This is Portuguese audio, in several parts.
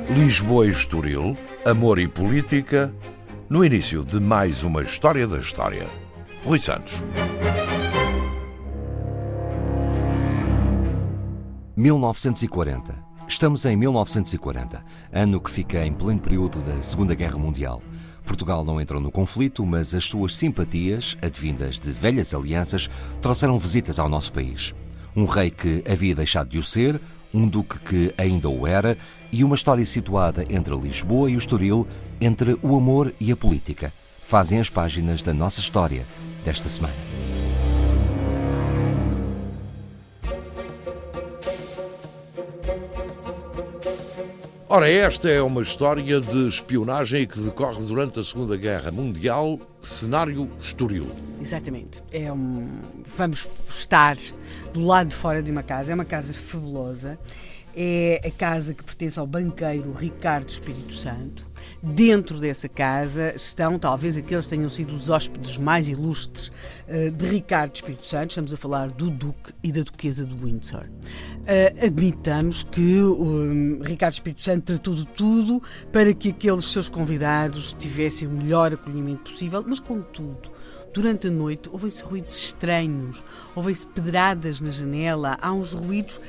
Lisboa e Estoril, amor e política, no início de mais uma História da História. Rui Santos. 1940. Estamos em 1940, ano que fica em pleno período da Segunda Guerra Mundial. Portugal não entrou no conflito, mas as suas simpatias, advindas de velhas alianças, trouxeram visitas ao nosso país. Um rei que havia deixado de o ser, um duque que ainda o era, e uma história situada entre Lisboa e o Estoril, entre o amor e a política. Fazem as páginas da nossa história desta semana. Ora, esta é uma história de espionagem que decorre durante a Segunda Guerra Mundial, cenário Estoril. Exatamente. Vamos estar do lado de fora de uma casa, é uma casa fabulosa, é a casa que pertence ao banqueiro Ricardo Espírito Santo. Dentro dessa casa estão, talvez aqueles tenham sido os hóspedes mais ilustres de Ricardo Espírito Santo. Estamos a falar do Duque e da Duquesa de Windsor. Admitamos que o Ricardo Espírito Santo tratou de tudo para que aqueles seus convidados tivessem o melhor acolhimento possível, mas contudo, durante a noite ouvem-se ruídos estranhos, ouvem-se pedradas na janela, há uns ruídos.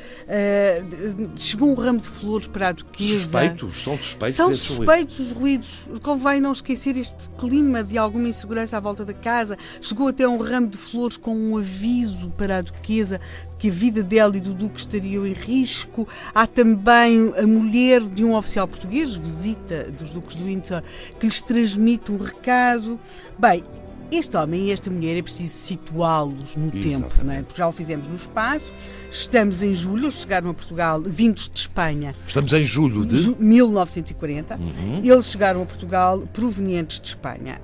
Chegou um ramo de flores para a duquesa. São suspeitos. São suspeitos os ruídos. Convém não esquecer este clima de alguma insegurança à volta da casa. Chegou até um ramo de flores com um aviso para a duquesa de que a vida dela e do duque estariam em risco. Há também a mulher de um oficial português, visita dos duques de Windsor, que lhes transmite um recado. Bem, este homem e esta mulher é preciso situá-los no tempo, não é? Porque já o fizemos no espaço. Estamos em julho, eles chegaram a Portugal vindos de Espanha. Estamos em julho de 1940. Eles chegaram a Portugal provenientes de Espanha.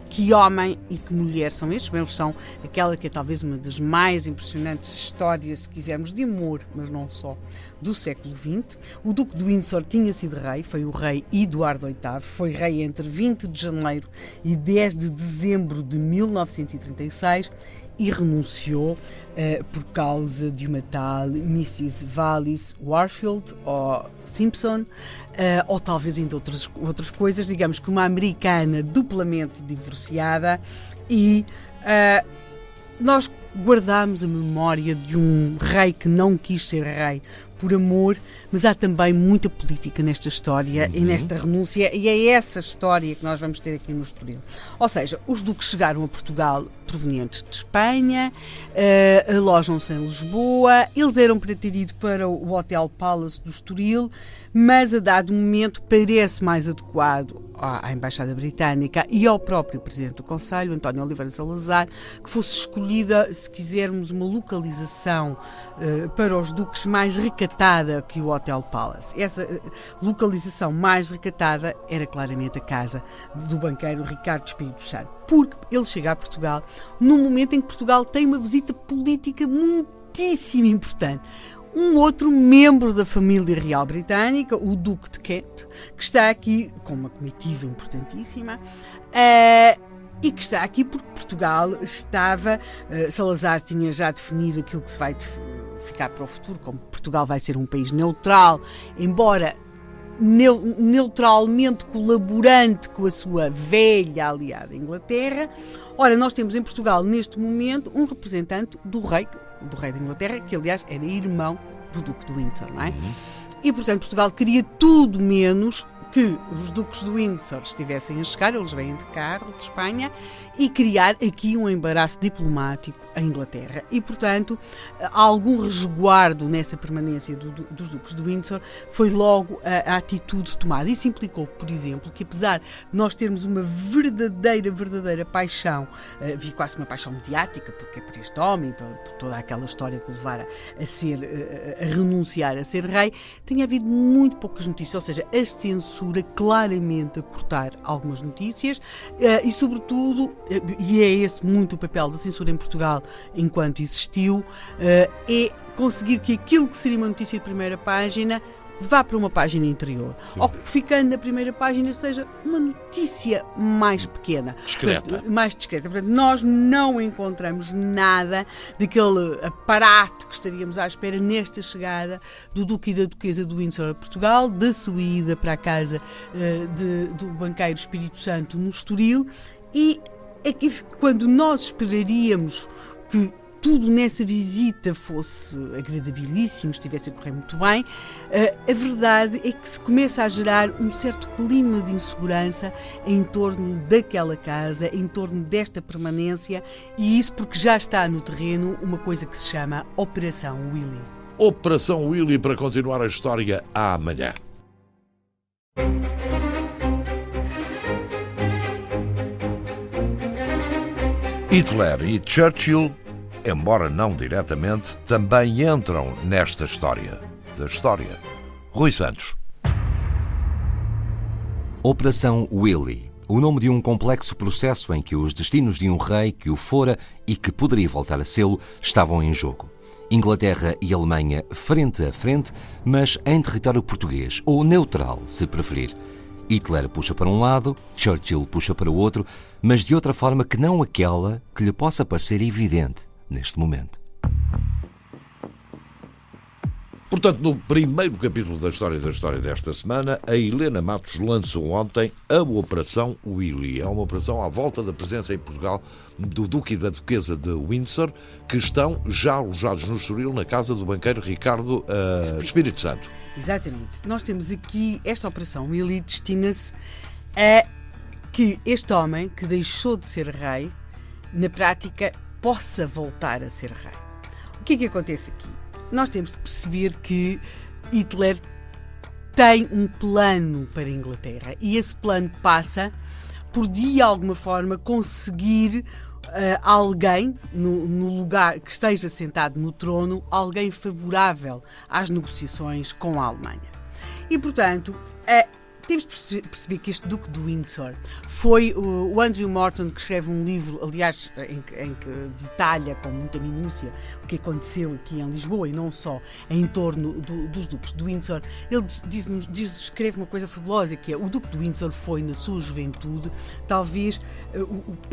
Que homem e que mulher são estes? Bem, eles são aquela que é talvez uma das mais impressionantes histórias, se quisermos, de amor, mas não só, do século XX. O Duque de Windsor tinha sido rei, foi o rei Eduardo VIII, foi rei entre 20 de janeiro e 10 de dezembro de 1936 e renunciou por causa de uma tal Mrs. Wallis Warfield ou Simpson, ou talvez ainda outras coisas, digamos que uma americana duplamente divorciada, e nós guardamos a memória de um rei que não quis ser rei por amor, mas há também muita política nesta história e nesta renúncia, e é essa história que nós vamos ter aqui no Estoril. Ou seja, os duques chegaram a Portugal provenientes de Espanha, alojam-se em Lisboa, eles eram para ter ido para o Hotel Palace do Estoril, mas a dado momento parece mais adequado à Embaixada Britânica e ao próprio Presidente do Conselho, António Oliveira Salazar, que fosse escolhida, se quisermos, uma localização para os duques mais recatada que o Hotel Palace. Essa localização mais recatada era claramente a casa do banqueiro Ricardo Espírito Santo, porque ele chega a Portugal num momento em que Portugal tem uma visita política muitíssimo importante. Um outro membro da família real britânica, o Duque de Kent, que está aqui com uma comitiva importantíssima, e que está aqui porque Portugal estava... Salazar tinha já definido aquilo que se vai ficar para o futuro, como Portugal vai ser um país neutral, embora neutralmente colaborante com a sua velha aliada Inglaterra. Ora, nós temos em Portugal, neste momento, um representante do rei da Inglaterra, que aliás era irmão do Duque de Windsor, não é? E, portanto, Portugal queria tudo menos que os duques de Windsor estivessem a chegar, eles vêm de carro de Espanha, e criar aqui um embaraço diplomático à Inglaterra. E, portanto, algum resguardo nessa permanência dos duques de Windsor foi logo a atitude tomada. Isso implicou, por exemplo, que apesar de nós termos uma verdadeira paixão, havia quase uma paixão mediática, porque é por este homem, por toda aquela história que o levara a renunciar a ser rei, tem havido muito poucas notícias, ou seja, a censura claramente a cortar algumas notícias e, sobretudo, e é esse muito o papel da censura em Portugal enquanto existiu, é conseguir que aquilo que seria uma notícia de primeira página vá para uma página interior. Ou que ficando na primeira página seja uma notícia mais pequena. Discreta. Portanto, mais discreta. Portanto, nós não encontramos nada daquele aparato que estaríamos à espera nesta chegada do Duque e da Duquesa de Windsor a Portugal, da sua ida para a casa do banqueiro Espírito Santo no Estoril, e é que quando nós esperaríamos que tudo nessa visita fosse agradabilíssimo, estivesse a correr muito bem, a verdade é que se começa a gerar um certo clima de insegurança em torno daquela casa, em torno desta permanência, e isso porque já está no terreno uma coisa que se chama Operação Willy. Operação Willy, para continuar a história amanhã. Hitler e Churchill, embora não diretamente, também entram nesta história. Da história. Rui Santos. Operação Willy. O nome de um complexo processo em que os destinos de um rei que o fora e que poderia voltar a sê-lo estavam em jogo. Inglaterra e Alemanha frente a frente, mas em território português, ou neutral, se preferir. Hitler puxa para um lado, Churchill puxa para o outro, mas de outra forma que não aquela que lhe possa parecer evidente neste momento. Portanto, no primeiro capítulo da história desta semana, a Helena Matos lançou ontem a Operação Willy. É uma operação à volta da presença em Portugal do Duque e da Duquesa de Windsor, que estão já alojados no Estoril, na casa do banqueiro Ricardo Espírito Santo. Exatamente. Nós temos aqui esta Operação Willy, destina-se a que este homem, que deixou de ser rei, na prática possa voltar a ser rei. O que é que acontece aqui? Nós temos de perceber que Hitler tem um plano para a Inglaterra, e esse plano passa por, de alguma forma, conseguir alguém no lugar que esteja sentado no trono, alguém favorável às negociações com a Alemanha. E, portanto, temos de perceber que este Duque de Windsor foi o Andrew Morton, que escreve um livro, aliás, em que detalha com muita minúcia o que aconteceu aqui em Lisboa e não só em torno dos Duques de Windsor. Ele escreve uma coisa fabulosa, que é: o Duque de Windsor foi, na sua juventude, talvez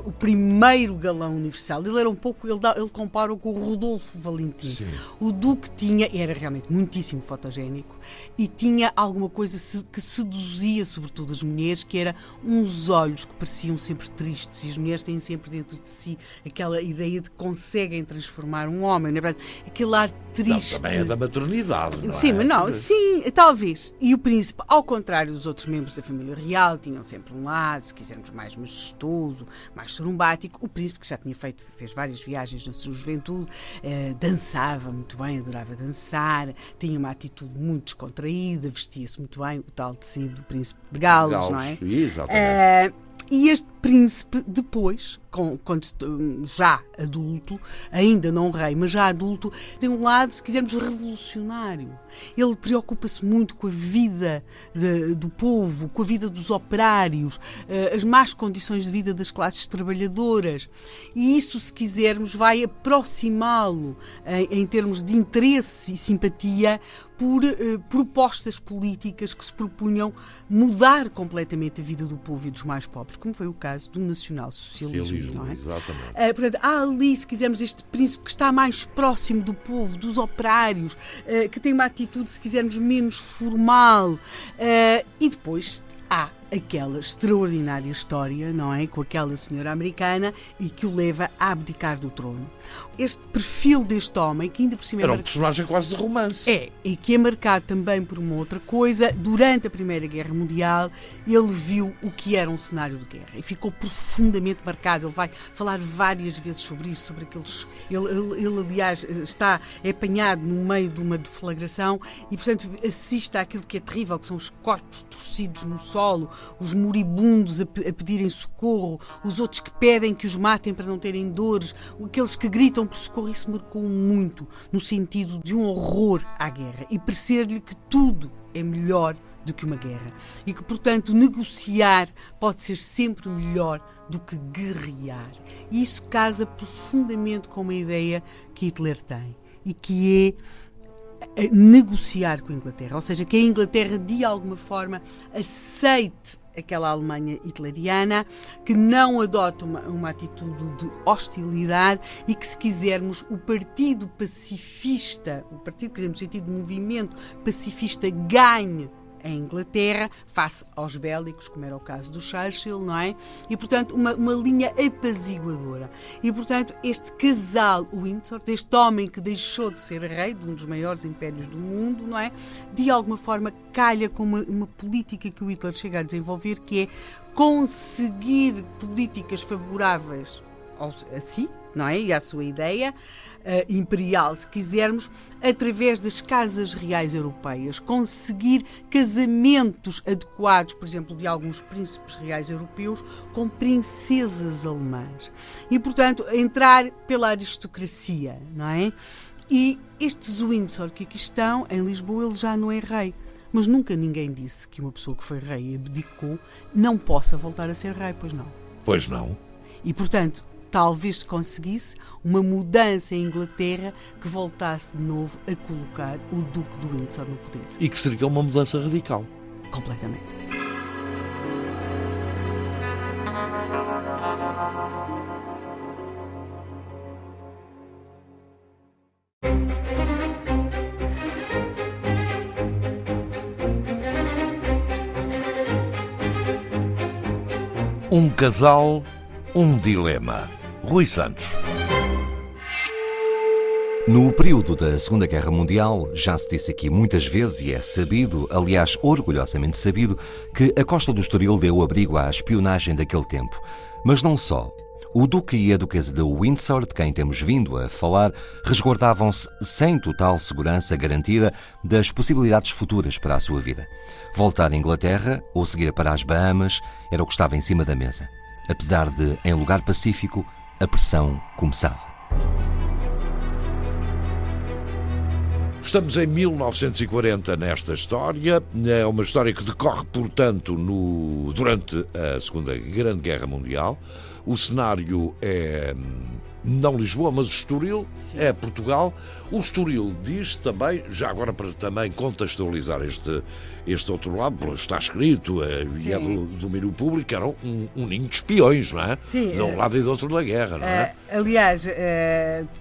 o primeiro galão universal. Ele era um pouco, ele compara-o com o Rodolfo Valentim. Sim. O Duque era realmente muitíssimo fotogénico e tinha alguma coisa que seduzia sobretudo as mulheres, que era uns olhos que pareciam sempre tristes, e as mulheres têm sempre dentro de si aquela ideia de que conseguem transformar um homem, não é verdade? Aquele ar triste. Não, também é da maternidade, não é? Sim, mas não, sim, talvez. E o príncipe, ao contrário dos outros membros da família real, tinham sempre um lado, se quisermos, mais majestoso, mais sorumbático. O príncipe, que já fez várias viagens na sua juventude, dançava muito bem, adorava dançar, tinha uma atitude muito descontraída, vestia-se muito bem, o tal tecido do príncipe de Gales, não é? Exatamente. E este príncipe, depois, quando já adulto, ainda não rei, mas já adulto, tem um lado, se quisermos, revolucionário. Ele preocupa-se muito com a vida do povo, com a vida dos operários, as más condições de vida das classes trabalhadoras. E isso, se quisermos, vai aproximá-lo em termos de interesse e simpatia por propostas políticas que se propunham mudar completamente a vida do povo e dos mais pobres, como foi o caso do nacional-socialismo, não é? Exatamente. Portanto, há ali, se quisermos, este príncipe que está mais próximo do povo, dos operários, que tem uma atitude, se quisermos, menos formal, e depois há aquela extraordinária história, não é? Com aquela senhora americana e que o leva a abdicar do trono. Este perfil deste homem, que ainda por cima Era um personagem quase de romance. e que é marcado também por uma outra coisa. Durante a Primeira Guerra Mundial, ele viu o que era um cenário de guerra e ficou profundamente marcado. Ele vai falar várias vezes sobre isso, sobre aqueles... Ele aliás, é apanhado no meio de uma deflagração e, portanto, assiste àquilo que é terrível, que são os corpos torcidos no solo, os moribundos a pedirem socorro, os outros que pedem que os matem para não terem dores, aqueles que gritam por socorro. Isso marcou muito no sentido de um horror à guerra e perceber-lhe que tudo é melhor do que uma guerra e que, portanto, negociar pode ser sempre melhor do que guerrear. E isso casa profundamente com uma ideia que Hitler tem e que é negociar com a Inglaterra, ou seja, que a Inglaterra de alguma forma aceite aquela Alemanha hitleriana, que não adote uma atitude de hostilidade e que, se quisermos, o partido pacifista, o partido, quer dizer, no sentido de movimento pacifista, ganhe em Inglaterra, face aos bélicos, como era o caso do Churchill, não é? E, portanto, uma linha apaziguadora. E, portanto, este casal Windsor, deste homem que deixou de ser rei de um dos maiores impérios do mundo, não é? De alguma forma calha com uma política que o Hitler chega a desenvolver, que é conseguir políticas favoráveis a si, não é? E à sua ideia imperial, se quisermos, através das casas reais europeias, conseguir casamentos adequados, por exemplo, de alguns príncipes reais europeus com princesas alemãs. E, portanto, entrar pela aristocracia, não é? E estes Windsor que aqui estão, em Lisboa, ele já não é rei. Mas nunca ninguém disse que uma pessoa que foi rei e abdicou não possa voltar a ser rei, pois não. Pois não. E, portanto, talvez se conseguisse uma mudança em Inglaterra que voltasse de novo a colocar o Duque de Windsor no poder. E que seria uma mudança radical. Completamente. Um casal, um dilema. Rui Santos. No período da Segunda Guerra Mundial, já se disse aqui muitas vezes, e é sabido, aliás, orgulhosamente sabido, que a Costa do Estoril deu abrigo à espionagem daquele tempo. Mas não só. O Duque e a Duquesa de Windsor, de quem temos vindo a falar, resguardavam-se sem total segurança garantida das possibilidades futuras para a sua vida. Voltar à Inglaterra ou seguir para as Bahamas era o que estava em cima da mesa. Apesar de, em lugar pacífico, a pressão começava. Estamos em 1940 nesta história. É uma história que decorre, portanto, durante a Segunda Grande Guerra Mundial. O cenário é não Lisboa, mas o Estoril. Sim. É Portugal. O Estoril diz também, já agora para também contextualizar este outro lado, está escrito, e é do domínio público, que era um ninho de espiões, não é? Sim. De um lado e do outro da guerra, não é? Aliás,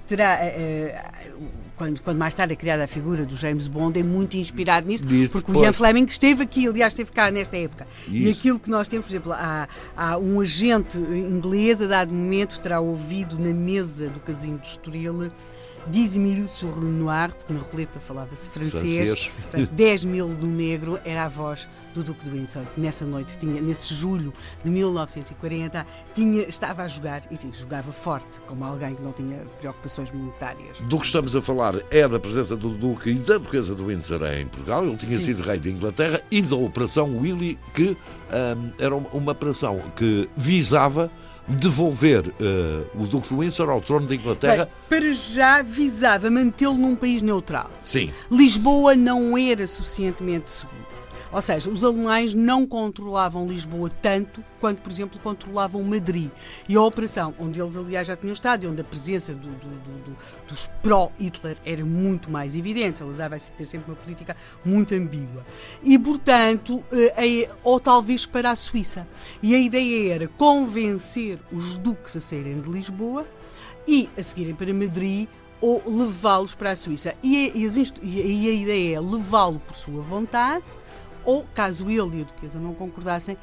terá... Quando mais tarde é criada a figura do James Bond, é muito inspirado nisso, porque o Ian Fleming esteve aqui, aliás, esteve cá nesta época. Isso. E aquilo que nós temos, por exemplo, há um agente inglês, a dado momento, terá ouvido na mesa do casino de Estoril, 10.000 sur le noir, porque na roleta falava-se francês. 10.000 do negro era a voz do Duque de Windsor. Nessa noite, nesse julho de 1940, estava a jogar, e jogava forte, como alguém que não tinha preocupações monetárias. Do que estamos a falar é da presença do Duque e da Duquesa de Windsor em Portugal. Ele tinha sido rei de Inglaterra, e da Operação Willy, que era uma operação que visava devolver o Duque de Windsor ao trono de Inglaterra. Bem, para já visava mantê-lo num país neutral. Sim. Lisboa não era suficientemente seguro. Ou seja, os alemães não controlavam Lisboa tanto quanto, por exemplo, controlavam Madrid. E a operação, onde eles, aliás, já tinham estado, e onde a presença dos pró-Hitler era muito mais evidente. Salazar vai ter sempre uma política muito ambígua. E, portanto, ou talvez para a Suíça. E a ideia era convencer os duques a saírem de Lisboa e a seguirem para Madrid, ou levá-los para a Suíça. E a ideia é levá-lo por sua vontade, ou, caso ele e a Duquesa não concordassem,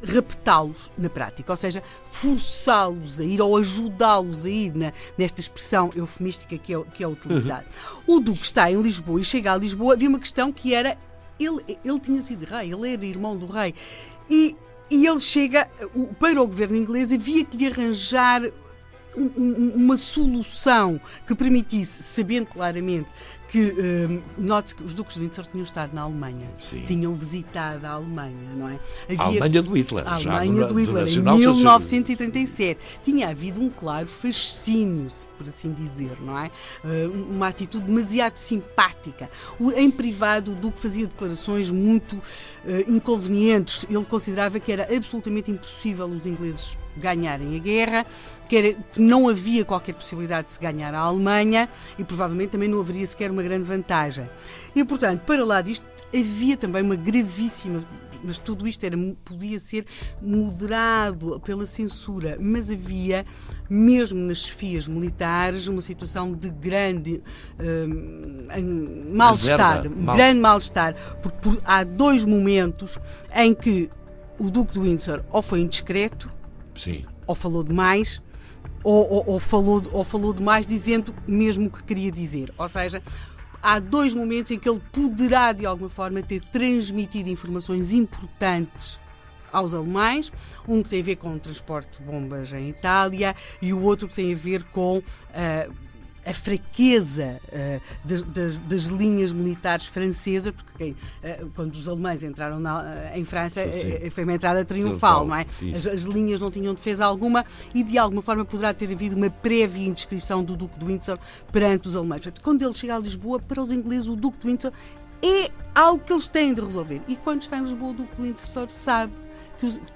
raptá-los na prática, ou seja, forçá-los a ir ou ajudá-los a ir nesta expressão eufemística que é utilizada. O Duque está em Lisboa e chega a Lisboa, havia uma questão que era, ele tinha sido rei, ele era irmão do rei, e ele chega, para o governo inglês havia que lhe arranjar uma solução que permitisse, sabendo claramente que, note-se que os duques de Windsor tinham estado na Alemanha. Sim. Tinham visitado aAlemanha, não é? A Alemanha do Hitler. A Alemanha do Hitler, em 1937. Tinha havido um claro fascínio, por assim dizer, não é? Uma atitude demasiado simpática. Em privado, o Duque fazia declarações muito inconvenientes. Ele considerava que era absolutamente impossível os ingleses ganharem a guerra, que não havia qualquer possibilidade de se ganhar a Alemanha e provavelmente também não haveria sequer uma grande vantagem. E, portanto, para lá disto, havia também uma gravíssima... Mas tudo isto podia ser moderado pela censura, mas havia, mesmo nas chefias militares, uma situação de grande grande mal-estar, porque há 2 momentos em que o Duque de Windsor ou foi indiscreto, Sim. ou falou demais, ou falou demais dizendo mesmo o que queria dizer. Ou seja, há 2 momentos em que ele poderá, de alguma forma, ter transmitido informações importantes aos alemães, um que tem a ver com o transporte de bombas em Itália e o outro que tem a ver com a fraqueza das linhas militares francesas, porque quando os alemães entraram em França foi uma entrada triunfal, não é? As linhas não tinham defesa alguma e de alguma forma poderá ter havido uma prévia indiscrição do Duque de Windsor perante os alemães. Portanto, quando ele chega a Lisboa, para os ingleses o Duque de Windsor é algo que eles têm de resolver, e quando está em Lisboa o Duque de Windsor sabe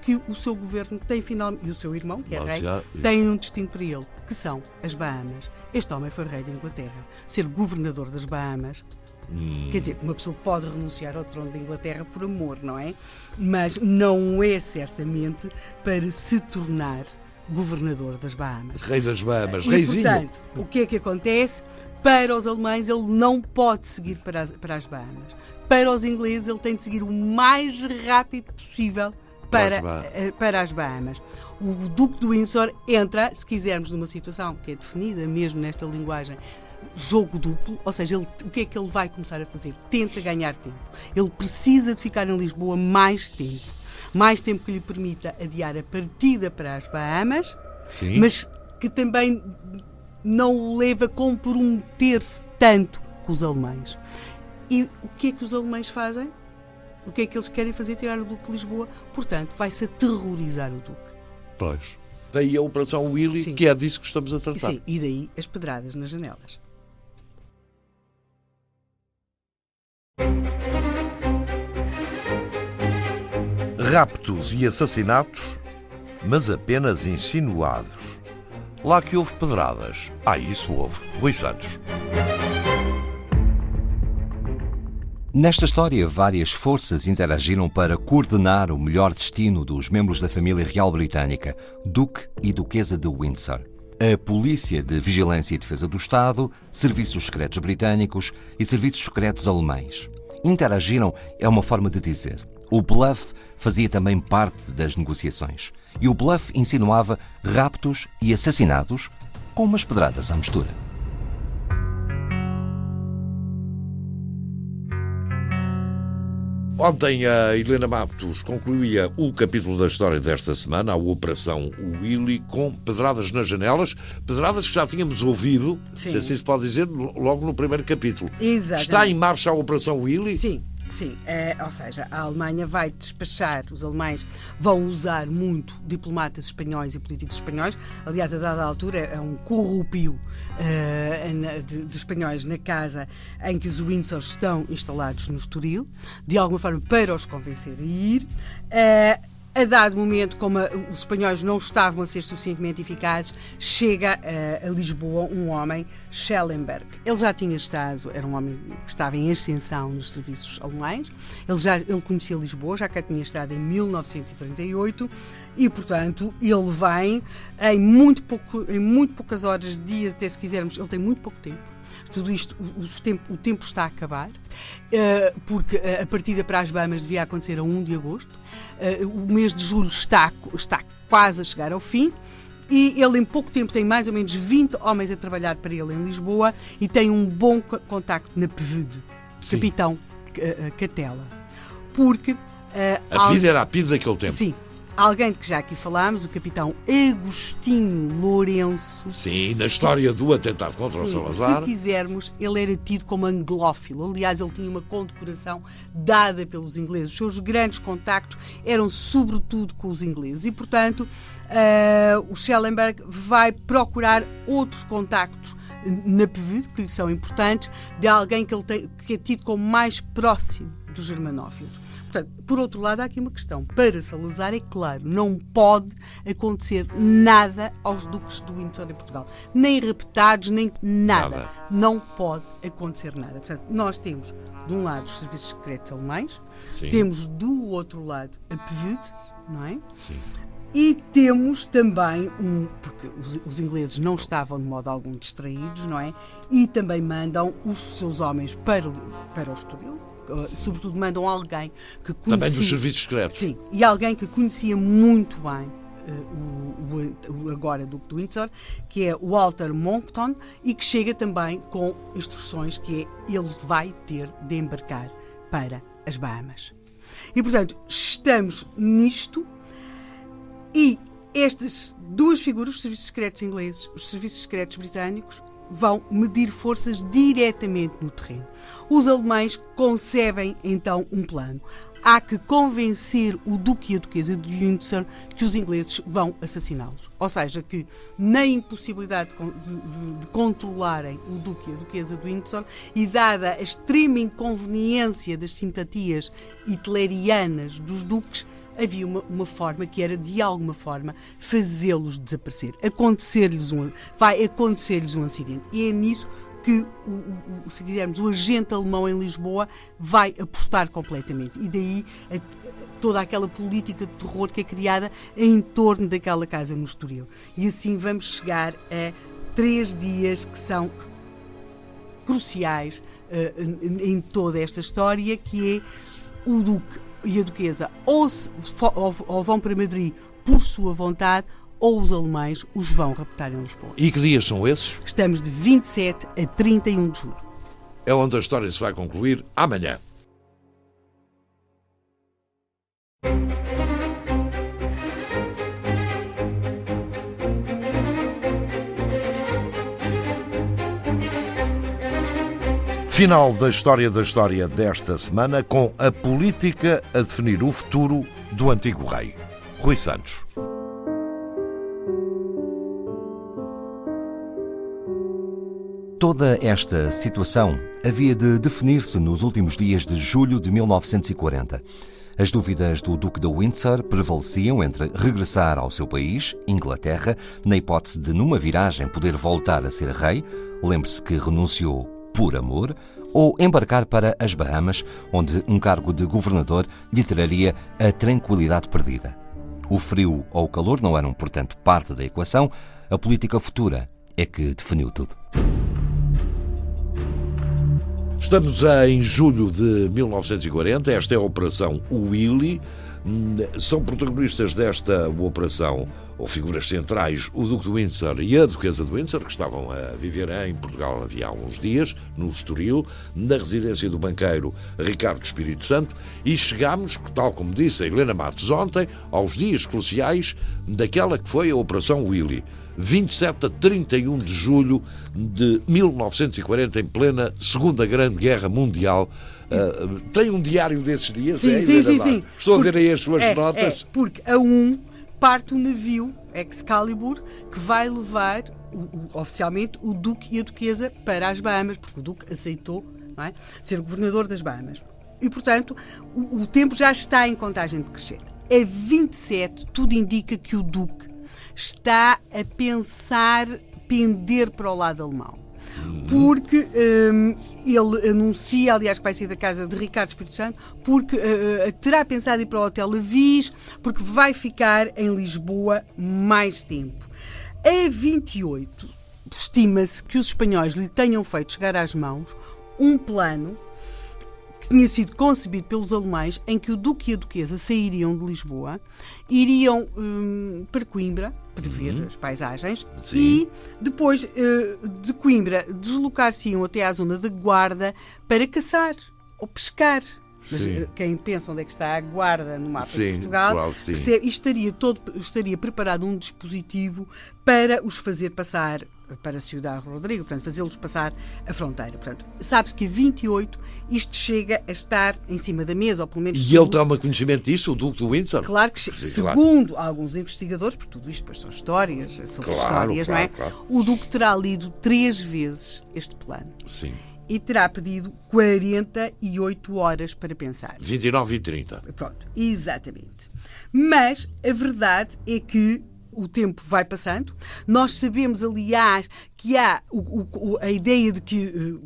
que o seu governo tem finalmente, e o seu irmão, que é rei, tem um destino para ele, que são as Bahamas. Este homem foi rei da Inglaterra. Ser governador das Bahamas, quer dizer, uma pessoa pode renunciar ao trono da Inglaterra por amor, não é? Mas não é certamente para se tornar governador das Bahamas. Rei das Bahamas, e, reizinho. Portanto, o que é que acontece? Para os alemães ele não pode seguir para as Bahamas. Para os ingleses ele tem de seguir o mais rápido possível para as Bahamas. O Duque de Windsor entra, se quisermos, numa situação que é definida mesmo nesta linguagem, jogo duplo, ou seja, o que é que ele vai começar a fazer? Tenta ganhar tempo. Ele precisa de ficar em Lisboa mais tempo que lhe permita adiar a partida para as Bahamas, sim, mas que também não o leva a comprometer-se tanto com os alemães. E o que é que os alemães fazem? O que é que eles querem fazer? Tirar o Duque de Lisboa. Portanto, vai-se aterrorizar o Duque. Pois. Daí a Operação Willy, sim, que é disso que estamos a tratar. Sim, e daí as pedradas nas janelas. Raptos e assassinatos, mas apenas insinuados. Lá que houve pedradas, isso houve. Rui Santos. Nesta história, várias forças interagiram para coordenar o melhor destino dos membros da família real britânica, Duque e Duquesa de Windsor. A Polícia de Vigilância e Defesa do Estado, Serviços Secretos Britânicos e Serviços Secretos Alemães. Interagiram é uma forma de dizer. O bluff fazia também parte das negociações. E o bluff insinuava raptos e assassinatos com umas pedradas à mistura. Ontem a Helena Matos concluía o capítulo da história desta semana, a Operação Willy, com pedradas nas janelas, pedradas que já tínhamos ouvido, sim, se assim se pode dizer, logo no primeiro capítulo. Exatamente. Está em marcha a Operação Willy? Sim. Sim, ou seja, a Alemanha vai despachar, os alemães vão usar muito diplomatas espanhóis e políticos espanhóis. Aliás, a dada altura é um corrupio de espanhóis na casa em que os Windsor estão instalados no Estoril, de alguma forma para os convencer a ir. A dado momento, como os espanhóis não estavam a ser suficientemente eficazes, chega a Lisboa um homem, Schellenberg. Ele já tinha estado, era um homem que estava em ascensão nos serviços alemães, ele conhecia Lisboa, já cá tinha estado em 1938 e, portanto, ele vem em muito poucas horas, dias, até se quisermos, ele tem muito pouco tempo. Tudo isto, o tempo está a acabar, porque a partida para as Bahamas devia acontecer a 1 de agosto. O mês de julho está quase a chegar ao fim e ele em pouco tempo tem mais ou menos 20 homens a trabalhar para ele em Lisboa e tem um bom contacto na PVD, Capitão Catela. Porque a PVD era a PVD daquele tempo. Sim. Alguém de que já aqui falámos, o capitão Agostinho Lourenço. Sim, na história do atentado contra o Salazar. Se quisermos, ele era tido como anglófilo. Aliás, ele tinha uma condecoração dada pelos ingleses. Os seus grandes contactos eram sobretudo com os ingleses. E, portanto, o Schellenberg vai procurar outros contactos na PVD, que lhe são importantes, de alguém que é tido como mais próximo entre os germanófilos. Portanto, por outro lado, há aqui uma questão. Para Salazar, é claro, não pode acontecer nada aos duques de Windsor em Portugal. Nem raptados, nem nada. Não pode acontecer nada. Portanto, nós temos, de um lado, os serviços secretos alemães, Sim. temos do outro lado a PVD, não é? Sim. E temos também porque os ingleses não estavam de modo algum distraídos, não é? E também mandam os seus homens para o Estoril, sobretudo mandam alguém que conhecia... Também dos serviços secretos. Sim, e alguém que conhecia muito bem o agora Duque de Windsor, que é o Walter Monckton, e que chega também com instruções que ele vai ter de embarcar para as Bahamas. E, portanto, estamos nisto. E estas duas figuras, os serviços secretos ingleses, os serviços secretos britânicos, vão medir forças diretamente no terreno. Os alemães concebem então um plano. Há que convencer o Duque e a Duquesa de Windsor que os ingleses vão assassiná-los. Ou seja, que na impossibilidade de controlarem o Duque e a Duquesa de Windsor, e dada a extrema inconveniência das simpatias hitlerianas dos duques, havia uma forma que era, de alguma forma, fazê-los desaparecer. Vai acontecer-lhes um acidente. E é nisso que, se quisermos, o agente alemão em Lisboa vai apostar completamente. E daí toda aquela política de terror que é criada em torno daquela casa no Estoril. E assim vamos chegar a 3 dias que são cruciais em toda esta história, que é o Duque e a Duquesa ou vão para Madrid por sua vontade, ou os alemães os vão raptar em Lisboa. E que dias são esses? Estamos de 27 a 31 de julho. É onde a história se vai concluir amanhã. Final da história desta semana, com a política a definir o futuro do antigo rei. Rui Santos. Toda esta situação havia de definir-se nos últimos dias de julho de 1940. As dúvidas do Duque de Windsor prevaleciam entre regressar ao seu país, Inglaterra, na hipótese de, numa viragem, poder voltar a ser rei, lembre-se que renunciou por amor, ou embarcar para as Bahamas, onde um cargo de governador lhe traria a tranquilidade perdida. O frio ou o calor não eram, portanto, parte da equação, a política futura é que definiu tudo. Estamos em julho de 1940, esta é a Operação Willy. São protagonistas desta operação, ou figuras centrais, o Duque de Windsor e a Duquesa de Windsor, que estavam a viver em Portugal havia alguns dias, no Estoril, na residência do banqueiro Ricardo Espírito Santo, e chegámos, tal como disse a Helena Matos ontem, aos dias cruciais daquela que foi a Operação Willy. 27 a 31 de julho de 1940, em plena Segunda Grande Guerra Mundial. Tem um diário desses dias? Sim. Estou a ver aí as suas notas. Porque parte o navio Excalibur, que vai levar oficialmente o Duque e a Duquesa para as Bahamas, porque o Duque aceitou, não é, ser governador das Bahamas. E, portanto, o tempo já está em contagem decrescente. A 27, tudo indica que o Duque está a pensar pender para o lado alemão. Porque ele anuncia, aliás, que vai sair da casa de Ricardo Espírito Santo, porque terá pensado ir para o Hotel Avis, porque vai ficar em Lisboa mais tempo. A 28, estima-se que os espanhóis lhe tenham feito chegar às mãos um plano que tinha sido concebido pelos alemães, em que o Duque e a Duquesa sairiam de Lisboa, iriam para Coimbra, para ver as paisagens, Sim. E depois de Coimbra deslocar-se-iam até à zona da Guarda para caçar ou pescar. Mas quem pensa onde é que está a Guarda no mapa de Portugal, claro que sim. percebe, estaria preparado um dispositivo para os fazer passar para Ciudad Rodrigo, portanto, fazê-los passar a fronteira. Portanto, sabe-se que a 28 isto chega a estar em cima da mesa, ou pelo menos... E ele toma conhecimento disso, o Duque de Windsor? Claro que, segundo alguns investigadores, porque tudo isto depois são histórias, sobre histórias, não é? Claro. O Duque terá lido 3 vezes este plano. Sim. e terá pedido 48 horas para pensar. 29 e 30. Pronto, exatamente. Mas a verdade é que o tempo vai passando. Nós sabemos, aliás, que há a ideia de que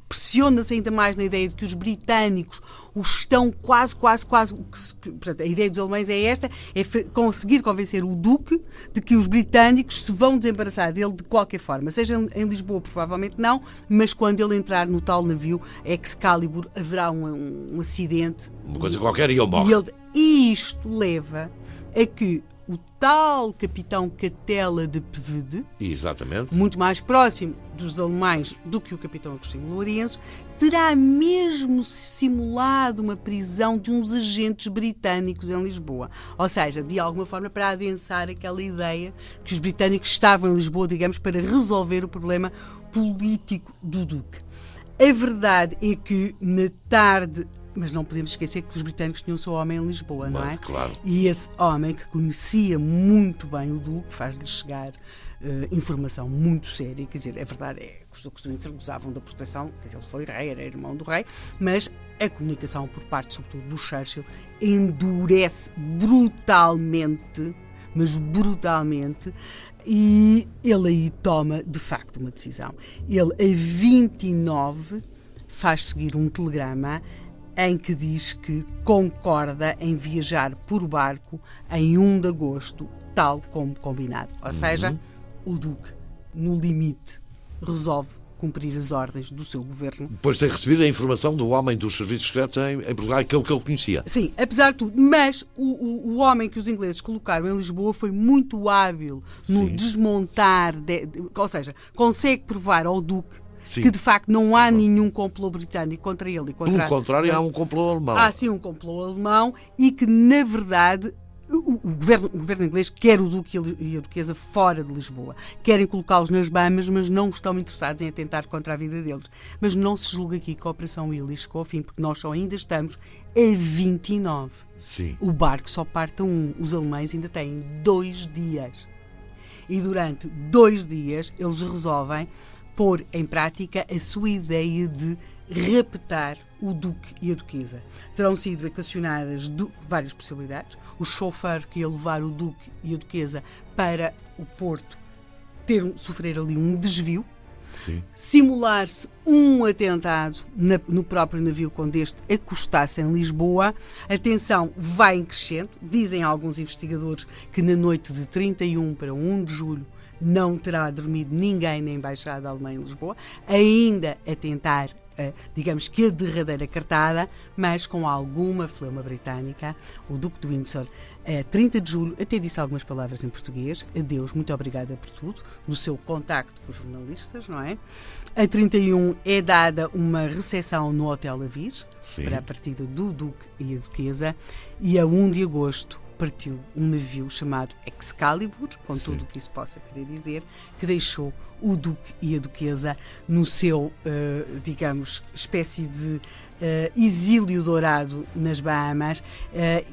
pressiona-se ainda mais na ideia de que os britânicos os estão quase. Portanto, a ideia dos alemães é esta: é conseguir convencer o Duque de que os britânicos se vão desembaraçar dele de qualquer forma. Seja em Lisboa, provavelmente não, mas quando ele entrar no tal navio Excalibur, haverá um acidente. Uma coisa qualquer e ele morre. E isto leva a que o tal capitão Catela de Pevede, exatamente, muito mais próximo dos alemães do que o capitão Agostinho Lourenço, terá mesmo simulado uma prisão de uns agentes britânicos em Lisboa. Ou seja, de alguma forma para adensar aquela ideia que os britânicos estavam em Lisboa, digamos, para resolver o problema político do Duque. A verdade é que na tarde... Mas não podemos esquecer que os britânicos tinham o seu homem em Lisboa, não é? Claro. E esse homem, que conhecia muito bem o Duque, faz-lhe chegar informação muito séria. Quer dizer, a verdade é que os duques de Windsor gozavam da proteção, quer dizer, ele foi rei, era irmão do rei, mas a comunicação por parte, sobretudo, do Churchill, endurece brutalmente, e ele aí toma, de facto, uma decisão. Ele, a 29, faz seguir um telegrama em que diz que concorda em viajar por barco em 1 de agosto, tal como combinado. Ou seja, o Duque, no limite, resolve cumprir as ordens do seu governo. Depois de ter recebido a informação do homem dos serviços secretos em Portugal, aquele que ele conhecia. Sim, apesar de tudo. Mas o homem que os ingleses colocaram em Lisboa foi muito hábil no desmontar, ou seja, consegue provar ao Duque que de facto não há nenhum complô britânico contra ele. Pelo contrário, há um complô alemão. Há sim um complô alemão e que, na verdade, o governo inglês quer o Duque e a Duquesa fora de Lisboa. Querem colocá-los nas Bahamas, mas não estão interessados em atentar contra a vida deles. Mas não se julga aqui que a Operação Willy chegou ao fim, porque nós só ainda estamos a 29. Sim. O barco só parte a 1. Os alemães ainda têm 2 dias. E durante 2 dias eles resolvem pôr em prática a sua ideia de raptar o Duque e a Duquesa. Terão sido equacionadas várias possibilidades. O chofer que ia levar o Duque e a Duquesa para o Porto sofrer ali um desvio, simular-se um atentado no próprio navio quando este acostasse em Lisboa. A tensão vai em crescendo. Dizem alguns investigadores que na noite de 31 para 1 de julho não terá dormido ninguém na Embaixada Alemã em Lisboa, ainda a tentar, digamos que a derradeira cartada, mas com alguma fleuma britânica. O Duque de Windsor, a 30 de julho, até disse algumas palavras em português: adeus, muito obrigada por tudo, no seu contacto com os jornalistas, não é? A 31 é dada uma recepção no Hotel Avis, para a partida do Duque e a Duquesa, e a 1 de agosto partiu um navio chamado Excalibur, com tudo o que isso possa querer dizer, que deixou o Duque e a Duquesa no seu, digamos, espécie de exílio dourado nas Bahamas,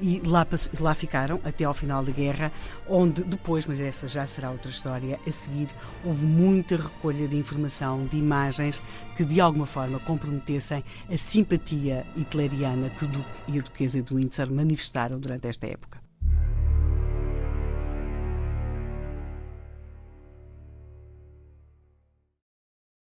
e lá ficaram até ao final da guerra, onde depois, mas essa já será outra história, a seguir houve muita recolha de informação, de imagens que de alguma forma comprometessem a simpatia hitleriana que o Duque e a Duquesa de Windsor manifestaram durante esta época.